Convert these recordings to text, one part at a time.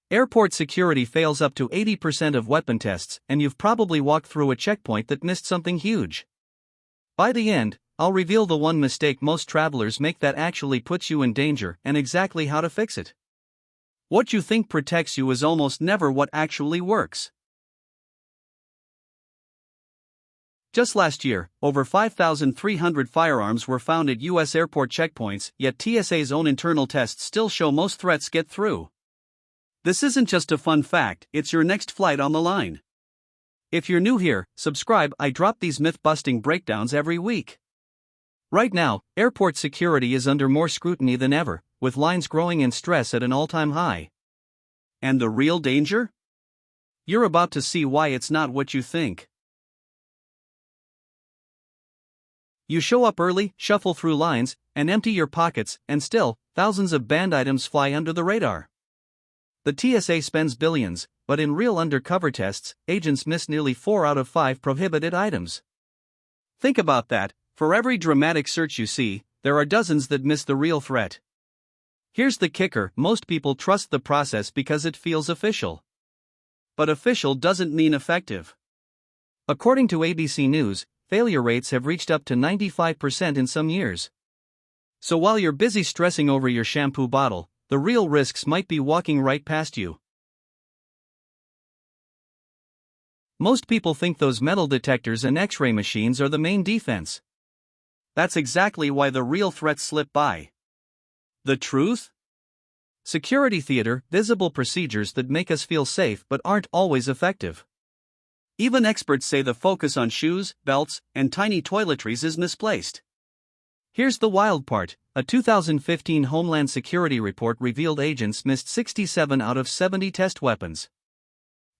Airport security fails up to 80% of weapon tests, and you've probably walked through a checkpoint that missed something huge. By the end, I'll reveal the one mistake most travelers make that actually puts you in danger and exactly how to fix it. What you think protects you is almost never what actually works. Just last year, over 5,300 firearms were found at U.S. airport checkpoints, yet TSA's own internal tests still show most threats get through. This isn't just a fun fact, it's your next flight on the line. If you're new here, subscribe. I drop these myth-busting breakdowns every week. Right now, airport security is under more scrutiny than ever, with lines growing and stress at an all-time high. And the real danger? You're about to see why it's not what you think. You show up early, shuffle through lines, and empty your pockets, and still, thousands of banned items fly under the radar. The TSA spends billions, but in real undercover tests, agents miss nearly 4 out of 5 prohibited items. Think about that. For every dramatic search you see, there are dozens that miss the real threat. Here's the kicker: most people trust the process because it feels official. But official doesn't mean effective. According to ABC News, failure rates have reached up to 95% in some years. So while you're busy stressing over your shampoo bottle, the real risks might be walking right past you. Most people think those metal detectors and X-ray machines are the main defense. That's exactly why the real threats slip by. The truth? Security theater, visible procedures that make us feel safe but aren't always effective. Even experts say the focus on shoes, belts, and tiny toiletries is misplaced. Here's the wild part: a 2015 Homeland Security report revealed agents missed 67 out of 70 test weapons.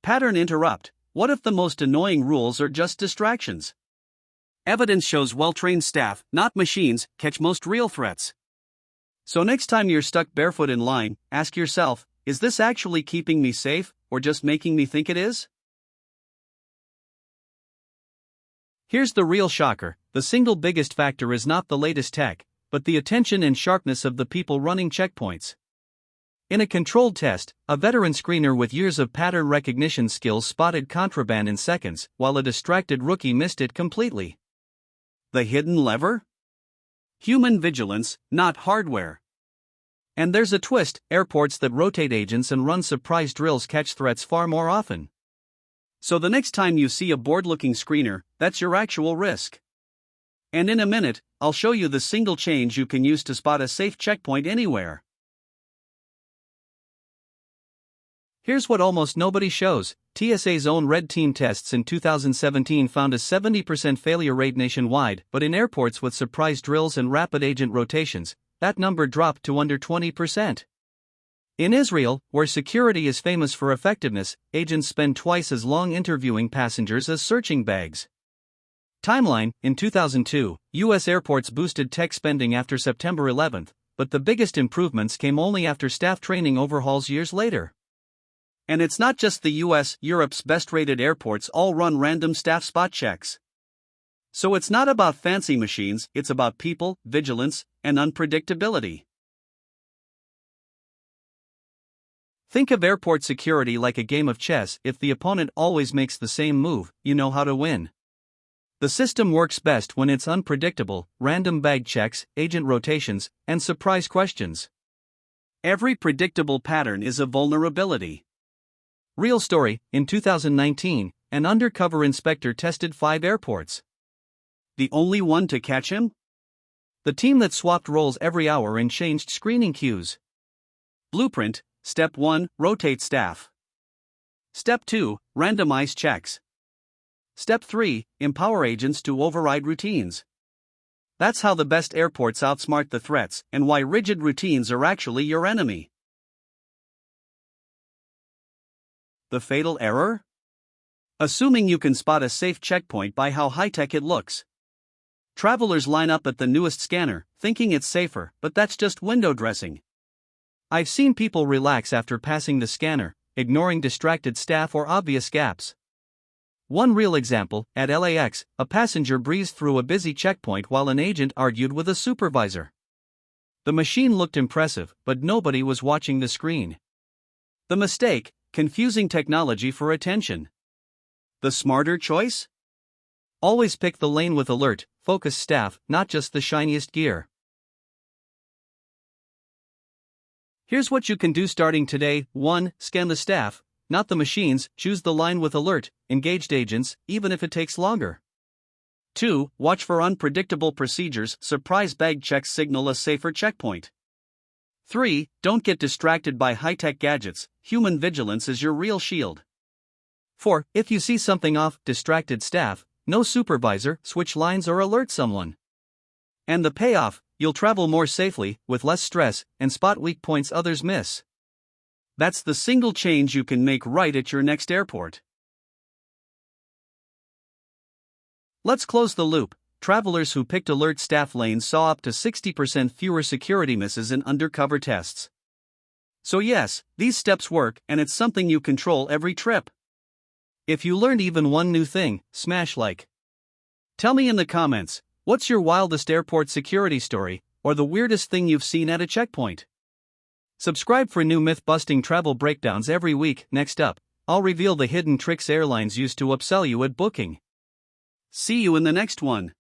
Pattern interrupt: what if the most annoying rules are just distractions? Evidence shows well-trained staff, not machines, catch most real threats. So next time you're stuck barefoot in line, ask yourself, is this actually keeping me safe, or just making me think it is? Here's the real shocker: the single biggest factor is not the latest tech, but the attention and sharpness of the people running checkpoints. In a controlled test, a veteran screener with years of pattern recognition skills spotted contraband in seconds, while a distracted rookie missed it completely. The hidden lever? Human vigilance, not hardware. And there's a twist: airports that rotate agents and run surprise drills catch threats far more often. So the next time you see a bored-looking screener, that's your actual risk. And in a minute, I'll show you the single change you can use to spot a safe checkpoint anywhere. Here's what almost nobody shows: TSA's own Red Team tests in 2017 found a 70% failure rate nationwide, but in airports with surprise drills and rapid agent rotations, that number dropped to under 20%. In Israel, where security is famous for effectiveness, agents spend twice as long interviewing passengers as searching bags. Timeline: in 2002, U.S. airports boosted tech spending after September 11, but the biggest improvements came only after staff training overhauls years later. And it's not just the US, Europe's best-rated airports all run random staff spot checks. So it's not about fancy machines, it's about people, vigilance, and unpredictability. Think of airport security like a game of chess. If the opponent always makes the same move, you know how to win. The system works best when it's unpredictable: random bag checks, agent rotations, and surprise questions. Every predictable pattern is a vulnerability. Real story: in 2019, an undercover inspector tested 5 airports. The only one to catch him? The team that swapped roles every hour and changed screening queues. Blueprint: Step 1, rotate staff. Step 2, randomize checks. Step 3, empower agents to override routines. That's how the best airports outsmart the threats, and why rigid routines are actually your enemy. The fatal error? Assuming you can spot a safe checkpoint by how high-tech it looks. Travelers line up at the newest scanner, thinking it's safer, but that's just window dressing. I've seen people relax after passing the scanner, ignoring distracted staff or obvious gaps. One real example: at LAX, a passenger breezed through a busy checkpoint while an agent argued with a supervisor. The machine looked impressive, but nobody was watching the screen. The mistake: confusing technology for attention. The smarter choice? Always pick the lane with alert, focused staff, not just the shiniest gear. Here's what you can do starting today. 1. Scan the staff, not the machines. Choose the line with alert, engaged agents, even if it takes longer. 2. Watch for unpredictable procedures. Surprise bag checks signal a safer checkpoint. 3. Don't get distracted by high-tech gadgets. Human vigilance is your real shield. 4. If you see something off, distracted staff, no supervisor, switch lines or alert someone. And the payoff: you'll travel more safely, with less stress, and spot weak points others miss. That's the single change you can make right at your next airport. Let's close the loop. Travelers who picked alert staff lanes saw up to 60% fewer security misses in undercover tests. So yes, these steps work, and it's something you control every trip. If you learned even one new thing, smash like. Tell me in the comments, what's your wildest airport security story, or the weirdest thing you've seen at a checkpoint? Subscribe for new myth-busting travel breakdowns every week. Next up, I'll reveal the hidden tricks airlines use to upsell you at booking. See you in the next one.